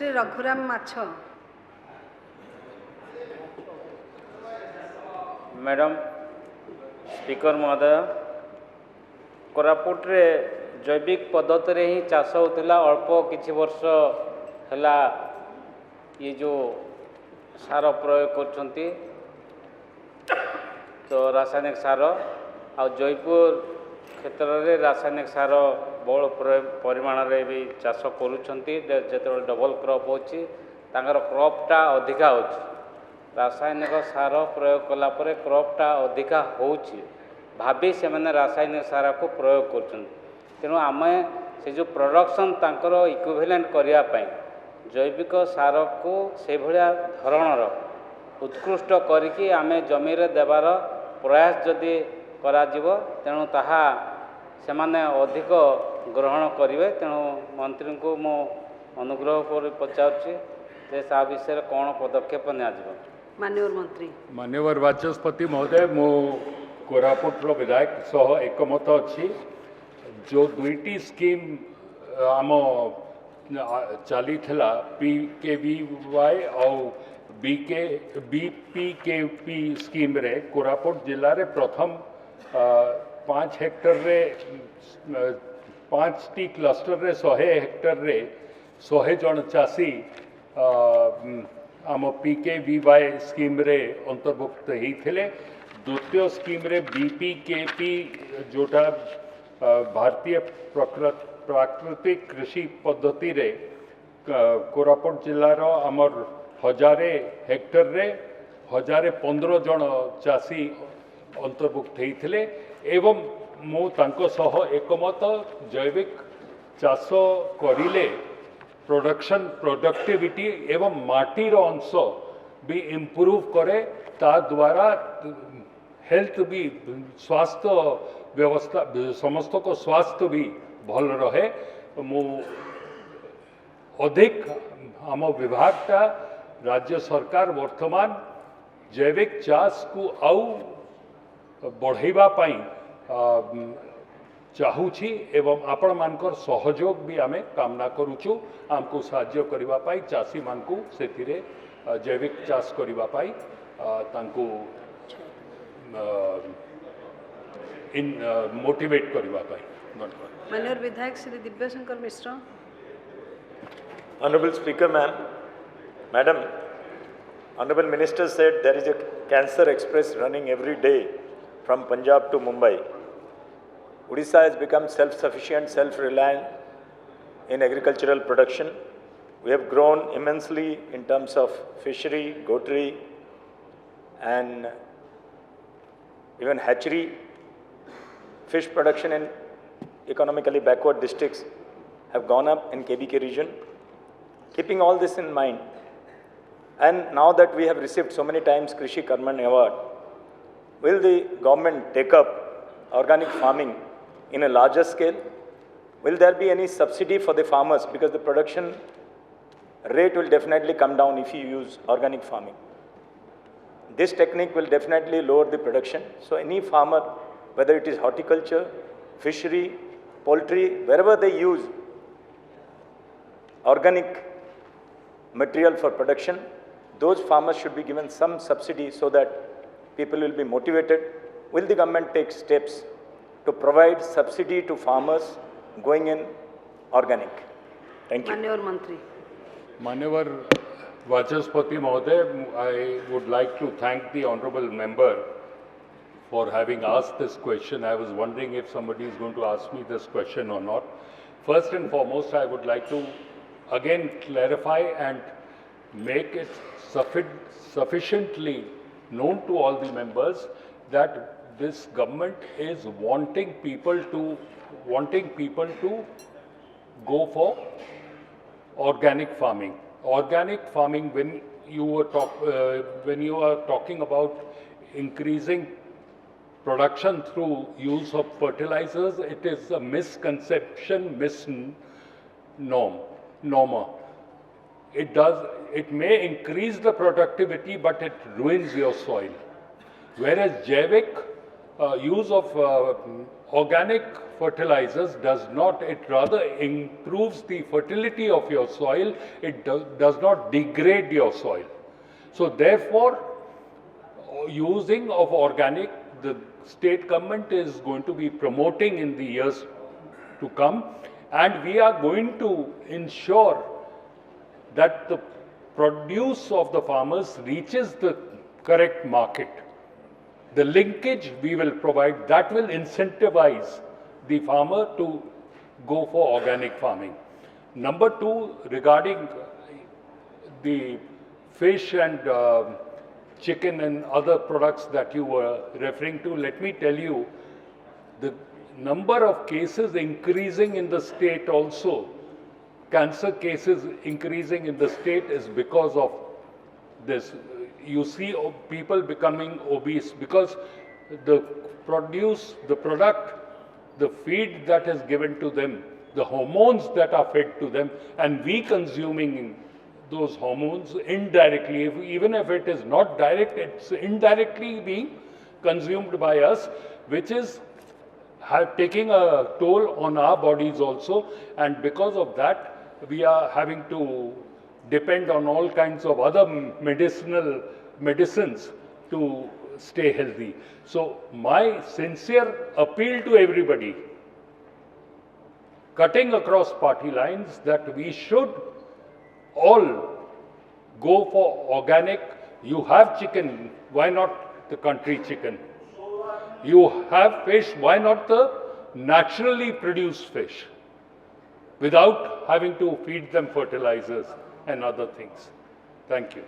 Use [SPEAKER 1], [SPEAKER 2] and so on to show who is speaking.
[SPEAKER 1] श्री रघुराम माछ।
[SPEAKER 2] Madam speaker महोदय, कोरापुट रे जैविक पद्धति रे ही चाष होता अल्प किछि वर्ष है ये जो सार प्रयोग करछंती तो रासायनिक सार आ जयपुर क्षेत्र में रासायनिक सार बहुल परिमाण रे भी चाष करुछंती जेते डबल क्रॉप होची तांकर क्रॉपटा अधिका होची रासायनिक सार प्रयोग कला परे क्रॉपटा अधिका होची भाभी से मैंने रासायनिक सार को प्रयोग करछंती तेणु आमे से जो प्रोडक्शन तांकर इक्विवेलेंट करिया पई जैविक सार को से भलिया धरणर उत्कृष्ट करिकि आमे जमी रे देवार प्रयास जदि करा जीवो तेणु ताहा सेमाने अधिक ग्रहण करिवे तेणु मंत्री को मो अनुग्रह कर पचारुछि जे सा विषय कौन पदक्षेप नियाजिबो।
[SPEAKER 3] माननीय वाचस्पति महोदय, मो कोरापुट विधायक सह एकमत अच्छी जो दुईटी स्कीम आम चली PKVY और BPKP स्कीम रे कोरापुट जिले रे प्रथम 5 हेक्टर रे 5टी क्लस्टर रे 100 हेक्टर रे 100 जन चाषी आम PKVY स्कीम रे अंतर्भुक्त होते। द्वितीय स्कीम रे BPKP जोटा भारतीय प्राकृतिक कृषि पद्धति रे कोरापुट जिलार आमर 1000 हेक्टर रे 1015 जन चाषी अंतर्भुक्त होते एवं मु तांको सह एकमत जैविक चाष करिले प्रोडक्शन प्रोडक्टिविटी एवं माटीर अंश भी इम्प्रूव करे ता द्वारा हेल्थ भी स्वास्थ्य व्यवस्था समस्त को स्वास्थ्य भी भल रहे। मु अधिक आम विभागटा राज्य सरकार वर्तमान जैविक चाष को आउ बढ़ाइबा पाई चाहूछि एवं आपण मानकर सहयोग भी आमे कामना करूछु आमको साहाय्य करिबा पाई चाषी मानकु सेथिरे जैविक चाष करिबा पाई तांको इन मोटिवेट करिबा पाई।
[SPEAKER 1] माननीय विधायक श्री दिव्यशंकर मिश्र।
[SPEAKER 4] Honorable Speaker Madam, Honorable Minister said there is a cancer express running every day from Punjab to Mumbai. Odisha has become self-sufficient, self-reliant in agricultural production. We have grown immensely in terms of fishery, goatery, and even hatchery. Fish production in economically backward districts have gone up in KBK region. Keeping all this in mind, and now that we have received so many times Krishi Karman Award, will the government take up organic farming in a larger scale? Will there be any subsidy for the farmers, because the production rate will definitely come down if you use organic farming. This technique will definitely lower the production. So any farmer, whether it is horticulture, fishery, poultry, wherever they use organic material for production, those farmers should be given some subsidy so that people will be motivated. Will the government take steps to provide subsidy to farmers going in organic? Thank you.
[SPEAKER 3] Manevar Vachaspati Mahoday, I would like to thank the honorable member for having asked this question. I was wondering if somebody is going to ask me this question or not. First and foremost, I would like to again clarify and make it sufficiently known to all the members that this government is wanting people to go for organic farming. Organic farming, when you are talking about increasing production through use of fertilizers, it is a misconception, misnomer. It may increase the productivity, but it ruins your soil. Whereas Jaivik use of organic fertilizers does not, it rather improves the fertility of your soil, it does not degrade your soil. So therefore, using of organic, the state government is going to be promoting in the years to come, and we are going to ensure that the produce of the farmers reaches the correct market. The linkage we will provide, that will incentivize the farmer to go for organic farming. Number two, regarding the fish and chicken and other products that you were referring to, let me tell you, the number of cases increasing in the state also, cancer cases increasing in the state is because of this. You see people becoming obese because the produce, the product, the feed that is given to them, the hormones that are fed to them, and we consuming those hormones indirectly, even if it is not direct, it's indirectly being consumed by us, which is taking a toll on our bodies also, and because of that, we are having to depend on all kinds of other medicines to stay healthy. So my sincere appeal to everybody, cutting across party lines, that we should all go for organic. You have chicken, why not the country chicken? You have fish, why not the naturally produced fish, without having to feed them fertilizers and other things. Thank you.